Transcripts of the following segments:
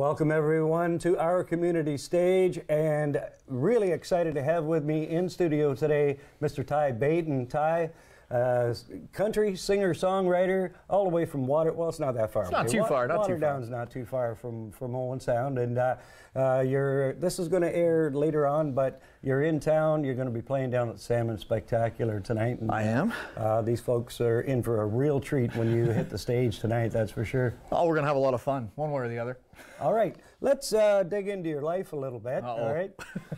Welcome everyone to our community stage, and really excited to have with me in studio today Mr. Ty Banyton. Ty, country singer-songwriter, all the way from well, it's not that far. It's not too far. Waterdown's not too far from Owen Sound, and this is going to air later on, but you're in town. You're going to be playing down at Salmon Spectacular tonight. And, I am. These folks are in for a real treat when you hit the stage tonight, that's for sure. Oh, we're going to have a lot of fun, one way or the other. All right, let's dig into your life a little bit. Uh-oh. All right,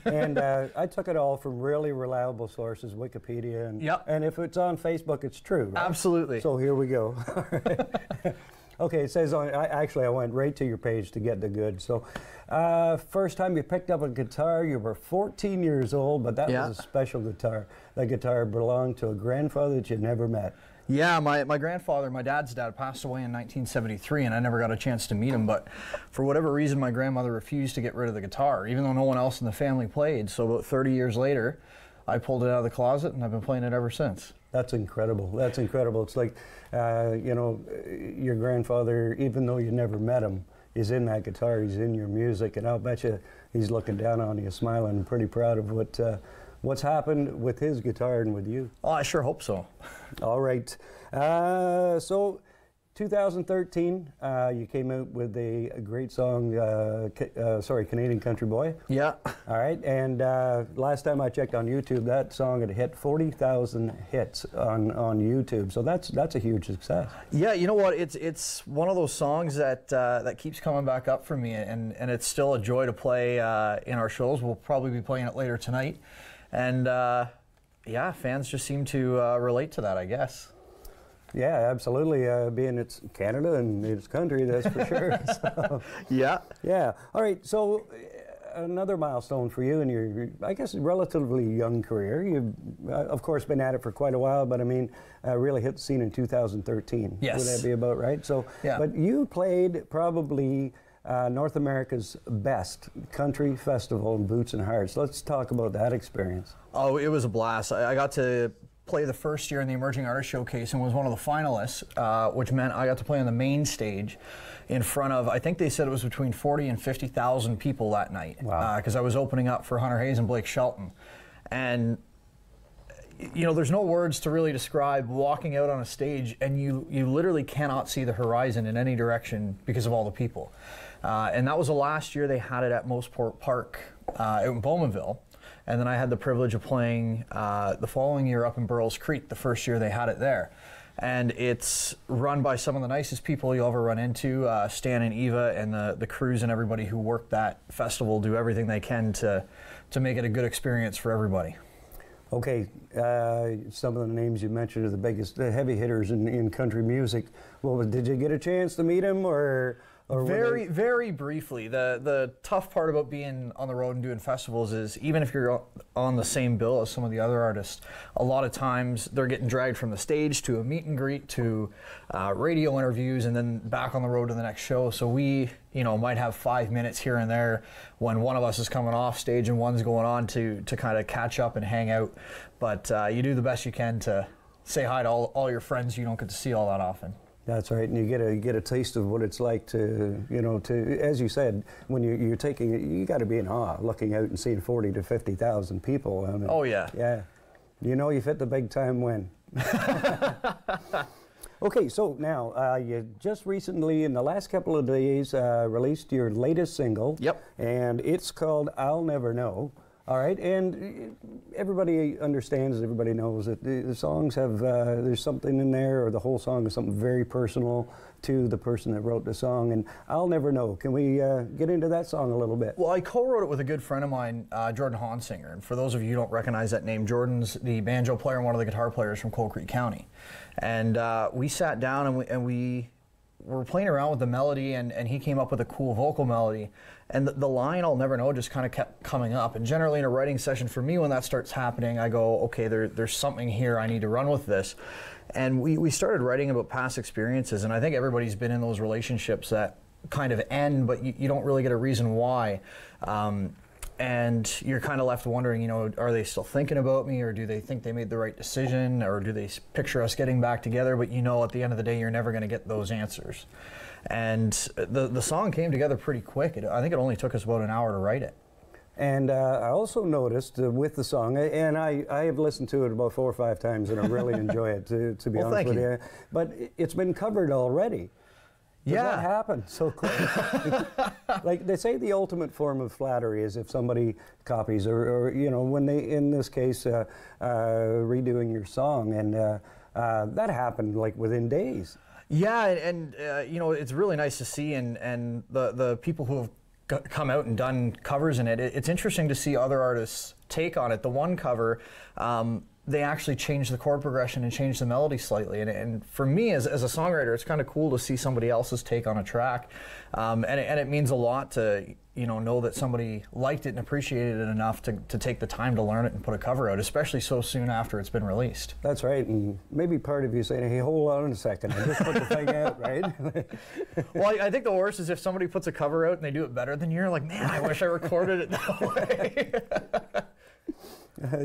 and I took it all from really reliable sources, Wikipedia, and yep. And if it's on Facebook, it's true. Right? Absolutely. So here we go. Okay, it says I went right to your page to get the goods. So, first time you picked up a guitar, you were 14 years old, but that was a special guitar. That guitar belonged to a grandfather that you never met. Yeah, my grandfather, my dad's dad, passed away in 1973, and I never got a chance to meet him, but for whatever reason, my grandmother refused to get rid of the guitar, even though no one else in the family played. So about 30 years later, I pulled it out of the closet, and I've been playing it ever since. That's incredible. That's incredible. It's like, you know, your grandfather, even though you never met him, is in that guitar, he's in your music, and I'll bet you he's looking down on you, smiling, and pretty proud of what's happened with his guitar and with you. Oh, I sure hope so. All right. So, 2013, you came out with a great song, Canadian Country Boy. Yeah. All right, and last time I checked on YouTube, that song had hit 40,000 hits on YouTube, so that's a huge success. Yeah, you know what? It's one of those songs that that keeps coming back up for me, and it's still a joy to play in our shows. We'll probably be playing it later tonight, and yeah, fans just seem to relate to that, I guess. Yeah, absolutely. Being it's Canada and it's country, that's for sure. So, yeah. Yeah. All right. So another milestone for you in your, I guess, relatively young career. You've, of course, been at it for quite a while, but I mean, really hit the scene in 2013. Yes. Would that be about right? So, yeah. But you played probably North America's best country festival in Boots and Hearts. Let's talk about that experience. Oh, it was a blast. I got to play the first year in the Emerging Artist Showcase and was one of the finalists, which meant I got to play on the main stage in front of, I think they said it was between 40 and 50,000 people that night. Wow. Because I was opening up for Hunter Hayes and Blake Shelton. And you know, there's no words to really describe walking out on a stage and you literally cannot see the horizon in any direction because of all the people. And that was the last year they had it at Moseport Park out in Bowmanville. And then I had the privilege of playing the following year up in Burrells Creek, the first year they had it there. And it's run by some of the nicest people you'll ever run into. Stan and Eva and the crews and everybody who worked that festival do everything they can to make it a good experience for everybody. Okay, some of the names you mentioned are the biggest, the heavy hitters in country music. Well, did you get a chance to meet them, or very briefly? The tough part about being on the road and doing festivals is even if you're on the same bill as some of the other artists, a lot of times they're getting dragged from the stage to a meet and greet to radio interviews and then back on the road to the next show. So we, you know, might have 5 minutes here and there when one of us is coming off stage and one's going on to kind of catch up and hang out. But you do the best you can to say hi to all your friends you don't get to see all that often. That's right, and you get a taste of what it's like to, you know, to, as you said, when you're taking it, you got to be in awe, looking out and seeing 40 to 50,000 people. I mean, oh yeah, yeah. You know, you've hit the big time win. Okay, so now you just recently, in the last couple of days, released your latest single. Yep. And it's called "I'll Never Know." All right, and everybody understands, everybody knows that the songs have, there's something in there, or the whole song is something very personal to the person that wrote the song, and I'll Never Know. Can we get into that song a little bit? Well, I co-wrote it with a good friend of mine, Jordan Honsinger, and for those of you who don't recognize that name, Jordan's the banjo player and one of the guitar players from Coal Creek County. And we sat down and we were playing around with the melody, and he came up with a cool vocal melody, and the line "I'll never know" just kind of kept coming up. And generally in a writing session for me, when that starts happening, I go, okay, there's something here, I need to run with this. And we started writing about past experiences, and I think everybody's been in those relationships that kind of end, but you don't really get a reason why. and you're kind of left wondering, you know, are they still thinking about me, or do they think they made the right decision, or do they picture us getting back together? But you know, at the end of the day, you're never going to get those answers. And the song came together pretty quick. I think it only took us about an hour to write it. And I also noticed with the song, and I have listened to it about 4 or 5 times, and I really enjoy it, to be honest with you. But it's been covered already. Does that happen so quick? Like they say, the ultimate form of flattery is if somebody copies, or you know, when they, in this case, redoing your song, and that happened like within days. Yeah, and you know, it's really nice to see, and the people who have come out and done covers in it. It's interesting to see other artists take on it. The one cover, they actually changed the chord progression and changed the melody slightly. And for me, as a songwriter, it's kind of cool to see somebody else's take on a track. And it means a lot to, you know that somebody liked it and appreciated it enough to take the time to learn it and put a cover out, especially so soon after it's been released. That's right. And maybe part of you saying, hey, hold on a second, I just put the thing out, right? Well, I think the worst is if somebody puts a cover out and they do it better than you. You're like, man, I wish I recorded it that way.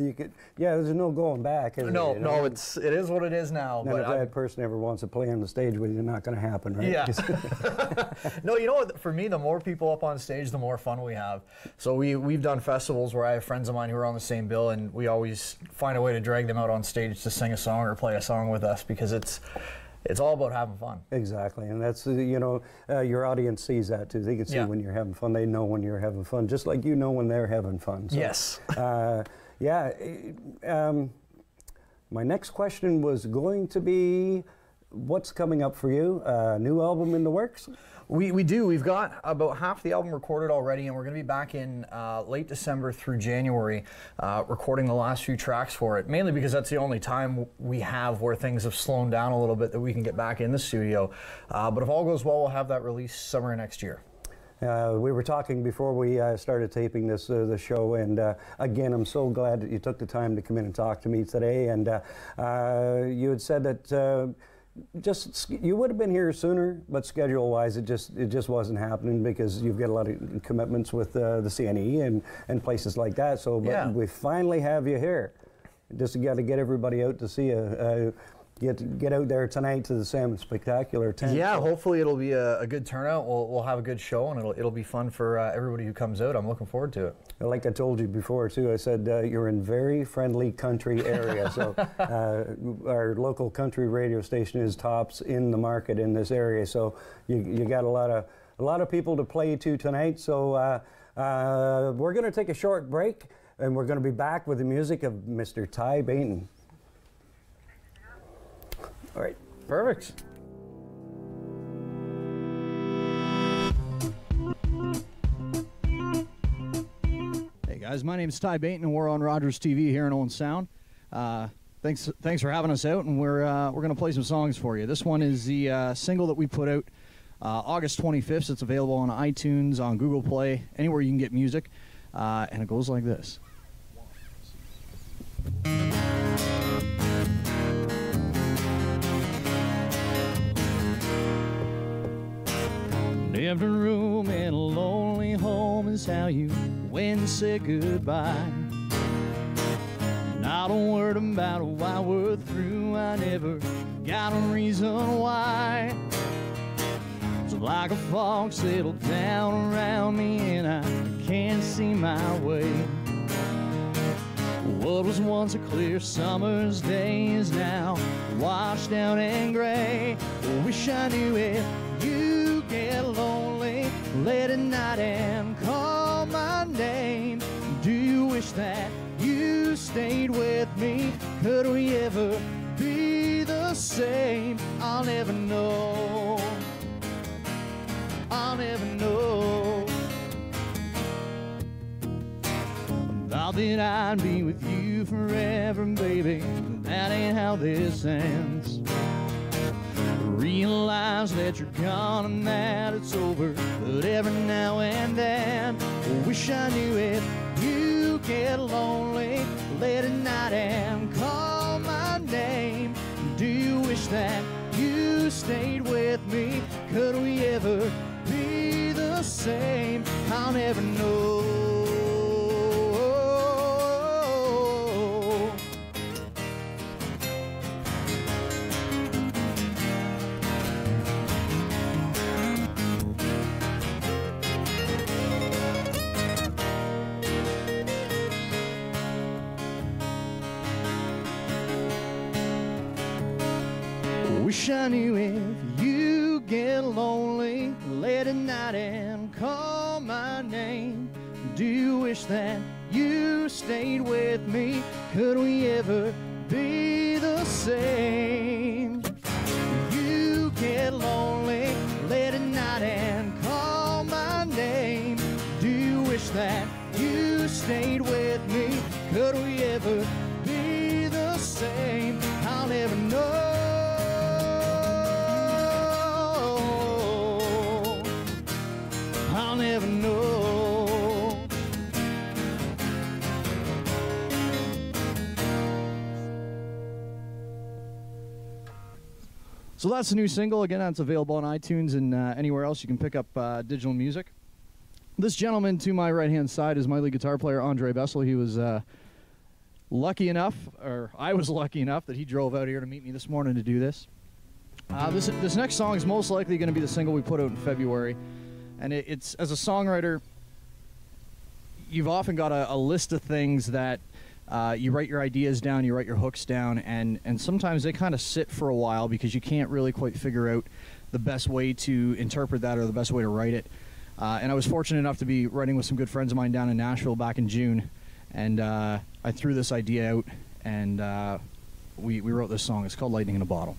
You could, yeah. There's no going back. No, you know? no, it is what it is now. And but if that person ever wants to play on the stage with you, not going to happen, right? Yeah. No, you know what? For me, the more people up on stage, the more fun we have. So we've done festivals where I have friends of mine who are on the same bill, and we always find a way to drag them out on stage to sing a song or play a song with us, because it's all about having fun. Exactly, and that's, you know, your audience sees that too. They can see when you're having fun. They know when you're having fun, just like you know when they're having fun. So, yes. Yeah. My next question was going to be, what's coming up for you? New album in the works? We do. We've got about half the album recorded already, and we're going to be back in late December through January recording the last few tracks for it, mainly because that's the only time we have where things have slowed down a little bit that we can get back in the studio. But if all goes well, we'll have that released summer next year. We were talking before we started taping this the show, and again, I'm so glad that you took the time to come in and talk to me today. And you had said that you would have been here sooner, but schedule-wise, it just wasn't happening because you've got a lot of commitments with the CNE and places like that. So, but we finally have you here. Just got to get everybody out to see you. Get out there tonight to the Salmon Spectacular tent. Yeah, hopefully it'll be a good turnout. We'll have a good show, and it'll be fun for everybody who comes out. I'm looking forward to it. Like I told you before too, I said you're in very friendly country area. So our local country radio station is tops in the market in this area. So you got a lot of people to play to tonight. So we're going to take a short break, and we're going to be back with the music of Mr. Ty Banyton. All right. Perfect. Hey guys, my name is Ty Banyton, and we're on Rogers TV here in Owen Sound. Thanks for having us out, and we're going to play some songs for you. This one is the single that we put out August 25th. So it's available on iTunes, on Google Play, anywhere you can get music, and it goes like this. Empty room in a lonely home is how you went and said goodbye. Not a word about why we're through, I never got a reason why. It's like a fog settled down around me and I can't see my way. What was once a clear summer's day is now washed out and gray. Wish I knew it. You get lonely late at night and call my name. Do you wish that you stayed with me? Could we ever be the same? I'll never know. I'll never know. Thought that I'd be with you forever, baby. That ain't how this ends. Realize that you're gone and that it's over, but every now and then I wish I knew it. You get lonely late at night and call my name. Do you wish that you stayed with me? Could we ever be the same? I'll never know. Wish I knew if you get lonely late at night and call my name. Do you wish that you stayed with me? Could we ever be the same? You get lonely late at night and call my name. Do you wish that you stayed with me? Could we ever be the same? I'll never know. I'll never know. So that's the new single. Again, that's available on iTunes and anywhere else you can pick up digital music. This gentleman to my right-hand side is my lead guitar player, Andre Bessel. He was lucky enough, or I was lucky enough, that he drove out here to meet me this morning to do this. This next song is most likely going to be the single we put out in February. And it's, as a songwriter, you've often got a list of things that you write your ideas down, you write your hooks down, and sometimes they kind of sit for a while because you can't really quite figure out the best way to interpret that or the best way to write it. And I was fortunate enough to be writing with some good friends of mine down in Nashville back in June, and I threw this idea out, and we wrote this song. It's called Lightning in a Bottle.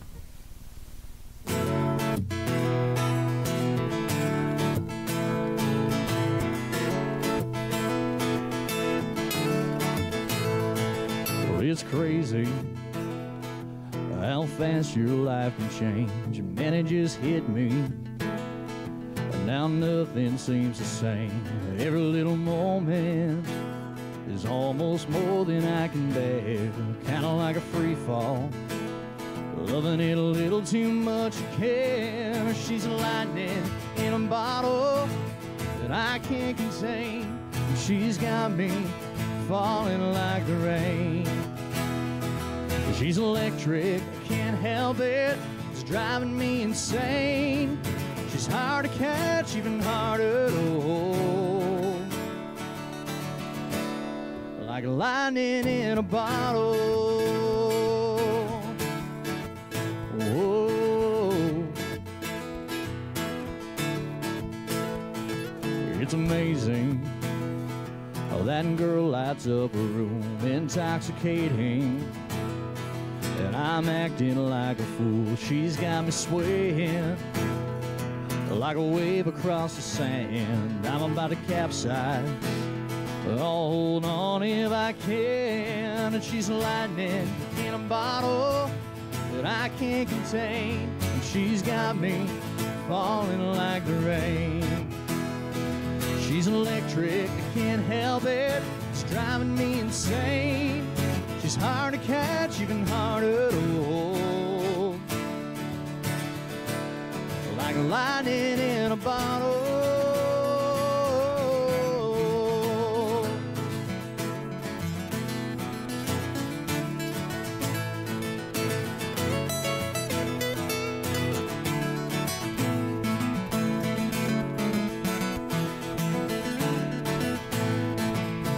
It's crazy how fast your life can change, and man, it just hit me. And now nothing seems the same. Every little moment is almost more than I can bear. Kinda like a free fall, loving it a little too much again. She's lightning in a bottle that I can't contain. She's got me falling like the rain. She's electric, I can't help it. It's driving me insane. She's hard to catch, even harder to hold. Like lightning in a bottle. Whoa. It's amazing how that girl lights up a room, intoxicating. And I'm acting like a fool. She's got me swaying like a wave across the sand. I'm about to capsize. I'll hold on if I can. And she's lightning in a bottle that I can't contain. And she's got me falling like the rain. She's electric, I can't help it. It's driving me insane. She's hard to catch, even harder to hold. Like lightning in a bottle.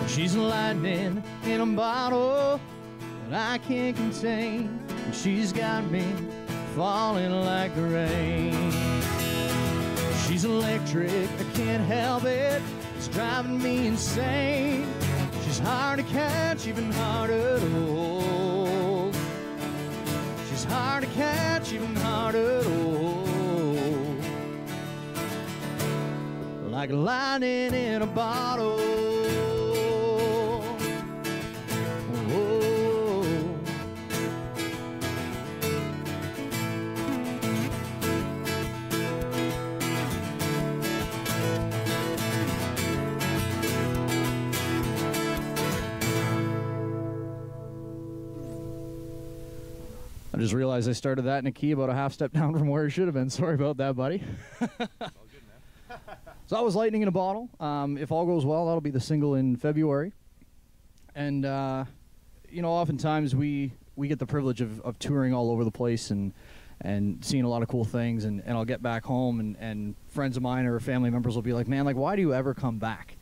She's lightning in a bottle that I can't contain. And she's got me falling like the rain. She's electric, I can't help it. It's driving me insane. She's hard to catch, even harder to hold. She's hard to catch, even harder to hold. Like lightning in a bottle. I just realized I started that in a key about a half step down from where it should have been. Sorry about that, buddy. All good, man. So that was Lightning in a Bottle. If all goes well, that'll be the single in February. And, you know, oftentimes we get the privilege of touring all over the place and seeing a lot of cool things. And I'll get back home and friends of mine or family members will be like, man, like, why do you ever come back?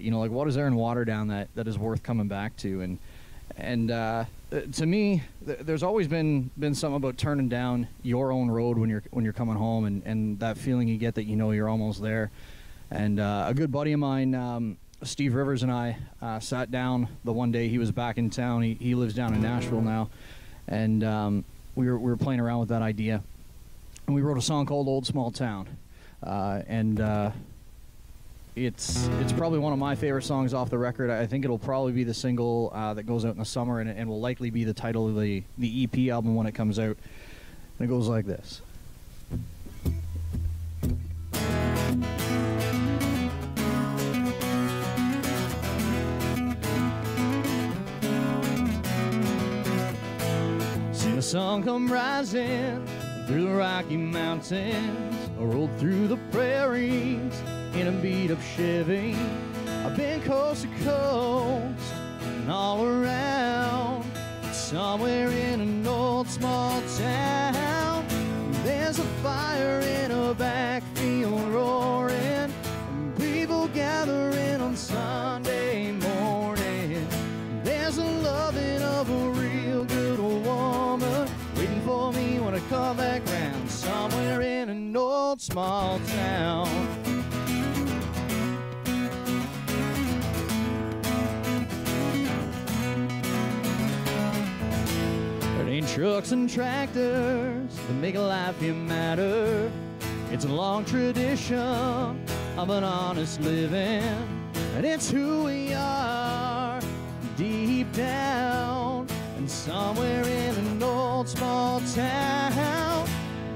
You know, like, what is there in Waterdown that is worth coming back to? And to me, there's always been something about turning down your own road when you're coming home, and that feeling you get that you know you're almost there. And a good buddy of mine, Steve Rivers, and I sat down the one day he was back in town. He lives down in Nashville now, and we were playing around with that idea, and we wrote a song called "Old Small Town," and it's probably one of my favorite songs off the record. I think it'll probably be the single that goes out in the summer, and will likely be the title of the EP album when it comes out. And it goes like this. Seen the sun come rising through the Rocky Mountains, I rolled through the prairies in a beat-up Chevy. I've been coast to coast and all around. Somewhere in an old small town, there's a fire in a backfield roaring, and people gathering on Sunday morning. There's a loving of a real good woman waiting for me when I come back round. Somewhere in an old small town. Trucks and tractors that make life here matter. It's a long tradition of an honest living, and it's who we are deep down. And somewhere in an old small town,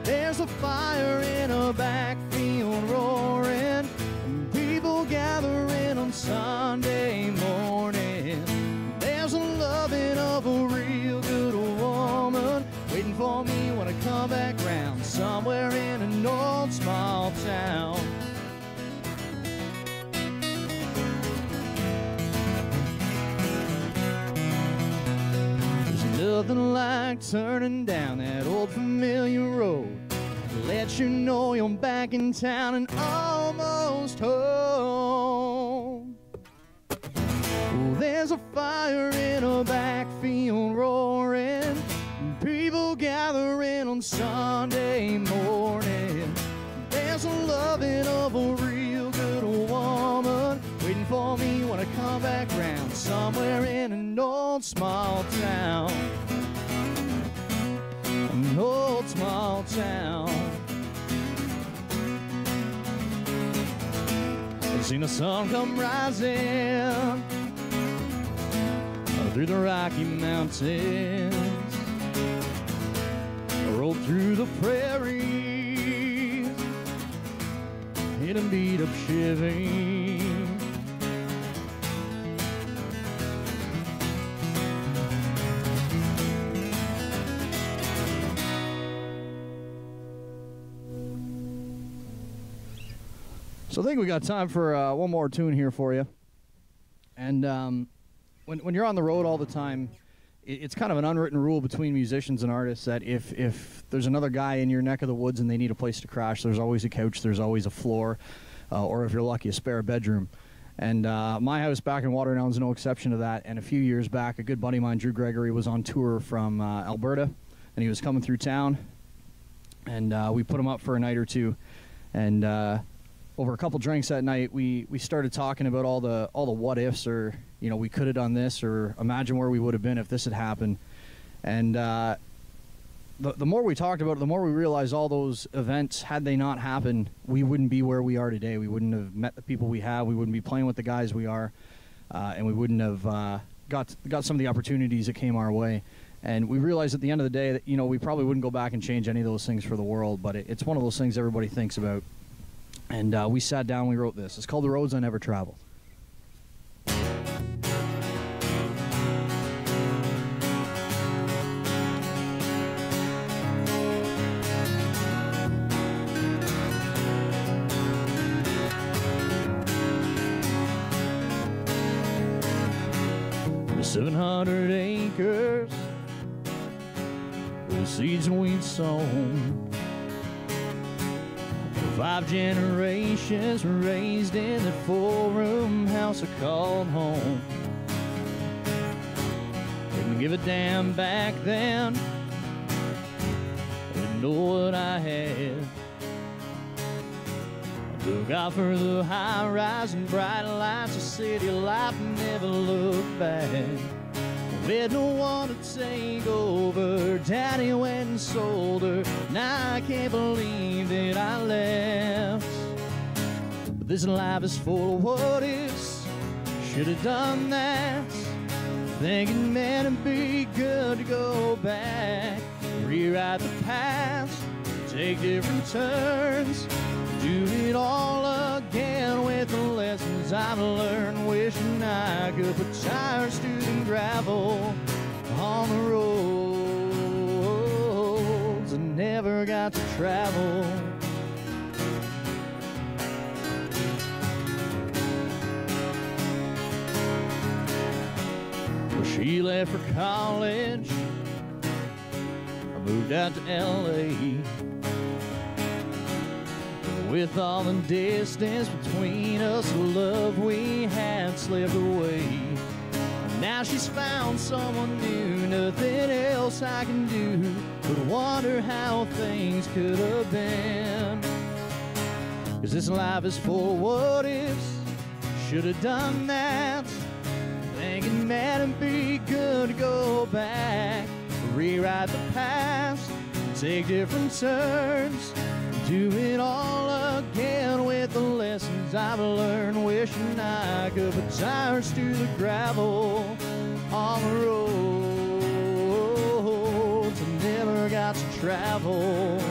there's a fire in a backfield roaring, and people gathering on Sunday morning. There's a loving of a real good woman waiting for me when I come back round. Somewhere in an old small town. There's nothing like turning down that old familiar road to let you know you're back in town and almost home. Oh, there's a fire in a backfield roaring, people gathering on Sunday morning. There's a loving of a real good woman waiting for me when I come back round. Somewhere in an old small town. An old small town. I've seen the sun come rising through the Rocky Mountains. I rolled through the prairies in a beat-up Chevy. So I think we got time for one more tune here for you. And when you're on the road all the time, it's kind of an unwritten rule between musicians and artists that if there's another guy in your neck of the woods and they need a place to crash, there's always a couch, there's always a floor, or if you're lucky, a spare bedroom. And my house back in Waterdown is no exception to that. And a few years back, a good buddy of mine, Drew Gregory, was on tour from Alberta, and he was coming through town, and we put him up for a night or two. And over a couple drinks that night, we started talking about all the what ifs, or we could have done this, or imagine where we would have been if this had happened. And the more we talked about it, the more we realized all those events, had they not happened, we wouldn't be where we are today. We wouldn't have met the people we have. We wouldn't be playing with the guys we are, and we wouldn't have got some of the opportunities that came our way. And we realized at the end of the day that we probably wouldn't go back and change any of those things for the world. But it's one of those things everybody thinks about. And we sat down, we wrote this. It's called The Roads I Never Traveled. For 700 acres with the seeds and weeds sown, 5 generations raised in that 4-room house I called home. Didn't give a damn back then. Didn't know what I had. Look out for the high rise and bright lights of city life, never look back. With no one to take over, Daddy went and sold her. Now I can't believe that I left. But this life is full of what ifs. Should have done that. Thinking man it'd be good to go back, rewrite the past, take different turns, do it all again with the lessons I've learned. Wishing I could put tires to the gravel on the roads I never got to travel. Well, she left for college, I moved out to L.A. With all the distance between us, the love we had slipped away. Now she's found someone new, nothing else I can do but wonder how things could have been. 'Cause this life is full of what ifs, should have done that. Thinking man it'd be good to go back, rewrite the past, take different turns, do it all again with the lessons I've learned. Wishing I could put tires to the gravel on the roads I never got to travel.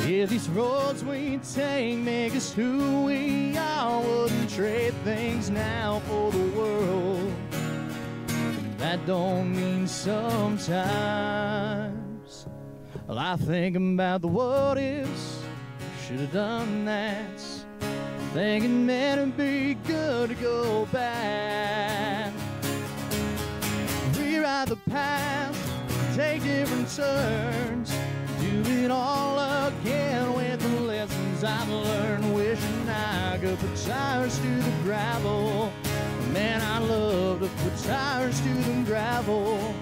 If these roads we take make us who we are, wouldn't trade things now for the world. That don't mean sometimes. Well, I think about the what ifs, should have done that. Thinking man it'd be good to go back, rewrite the past, take different turns, do it all again with the lessons I've learned. Wishing I could put tires to the gravel. Man, I love to put tires to the gravel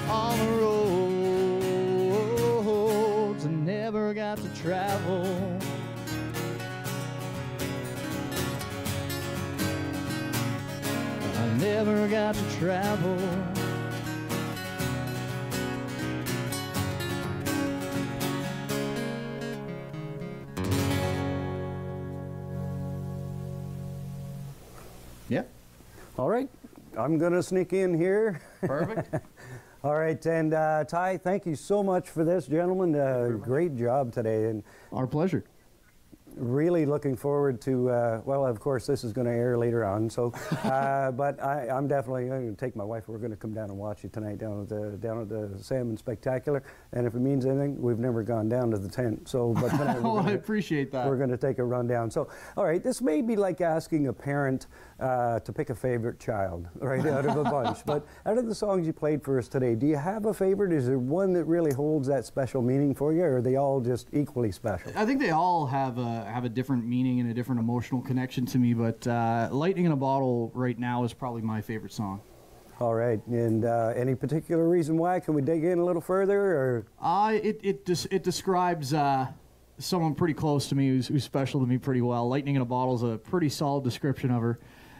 on the roads I never got to travel. I never got to travel. Yeah. All right, I'm going to sneak in here. Perfect. All right, and Ty, thank you so much for this, gentlemen. Great job today, and Our pleasure. really looking forward to, well, of course, this is going to air later on, so, but I'm definitely going to take my wife. We're going to come down and watch you tonight down at the Salmon Spectacular, and if it means anything, we've never gone down to the tent, so, but tonight Oh, I appreciate that. we're going to take a run down. So, all right, this may be like asking a parent to pick a favorite child, right, out of a bunch, but out of the songs you played for us today, do you have a favorite? Is there one that really holds that special meaning for you, or are they all just equally special? I think they all have a different meaning and a different emotional connection to me, but Lightning in a Bottle right now is probably my favorite song. All right, and any particular reason why? Can we dig in a little further, or? It describes someone pretty close to me who's special to me pretty well. Lightning in a Bottle is a pretty solid description of her.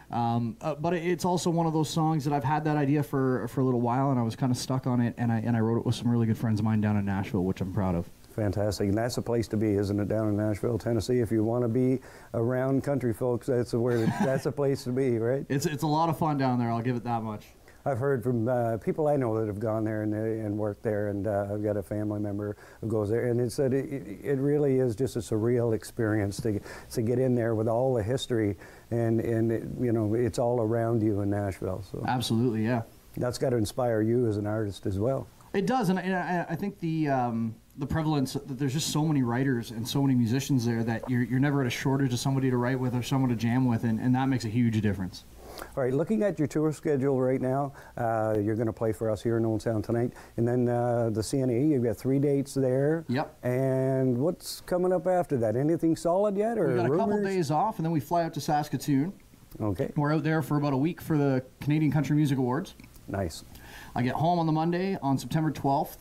But it's also one of those songs that I've had that idea for a little while, and I was kind of stuck on it, and I wrote it with some really good friends of mine down in Nashville, which I'm proud of. Fantastic, and that's a place to be, isn't it, down in Nashville, Tennessee? If you want to be around country folks, that's a place to be, right? It's a lot of fun down there, I'll give it that much. I've heard from people I know that have gone there and worked there, and I've got a family member who goes there, and it said it really is just a surreal experience to get in there with all the history, and you know, it's all around you in Nashville. So Absolutely, yeah. that's got to inspire you as an artist as well. It does, and I think the prevalence that there's just so many writers and so many musicians there that you're never at a shortage of somebody to write with or someone to jam with, and that makes a huge difference. All right, looking at your tour schedule right now, you're going to play for us here in Old Sound tonight, and then the CNE, you've got 3 dates there. Yep. And what's coming up after that? Anything solid yet, or We got a couple rumors? days off, and then we fly out to Saskatoon. Okay. We're out there for about a week for the Canadian Country Music Awards. Nice. I get home on the Monday. On September 12th,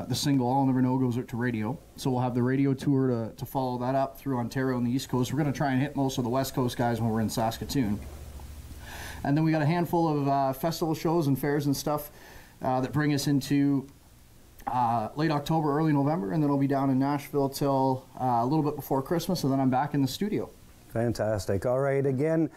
the single I'll Never Know goes out to radio. So we'll have the radio tour to follow that up through Ontario and the East Coast. We're going to try and hit most of the West Coast guys when we're in Saskatoon. And then we got a handful of festival shows and fairs and stuff that bring us into late October, early November, and then I'll be down in Nashville till a little bit before Christmas, and then I'm back in the studio. Fantastic. All right, again,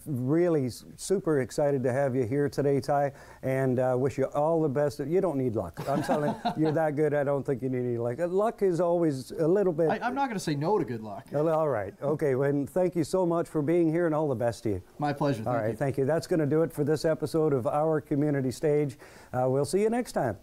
really super excited to have you here today, Ty, and wish you all the best. You don't need luck. I'm telling you, you're that good, I don't think you need any luck. Luck is always a little bit... I'm not going to say no to good luck. All right. Okay, well, thank you so much for being here, and all the best to you. My pleasure. All right, thank you. That's going to do it for this episode of Our Community Stage. We'll see you next time.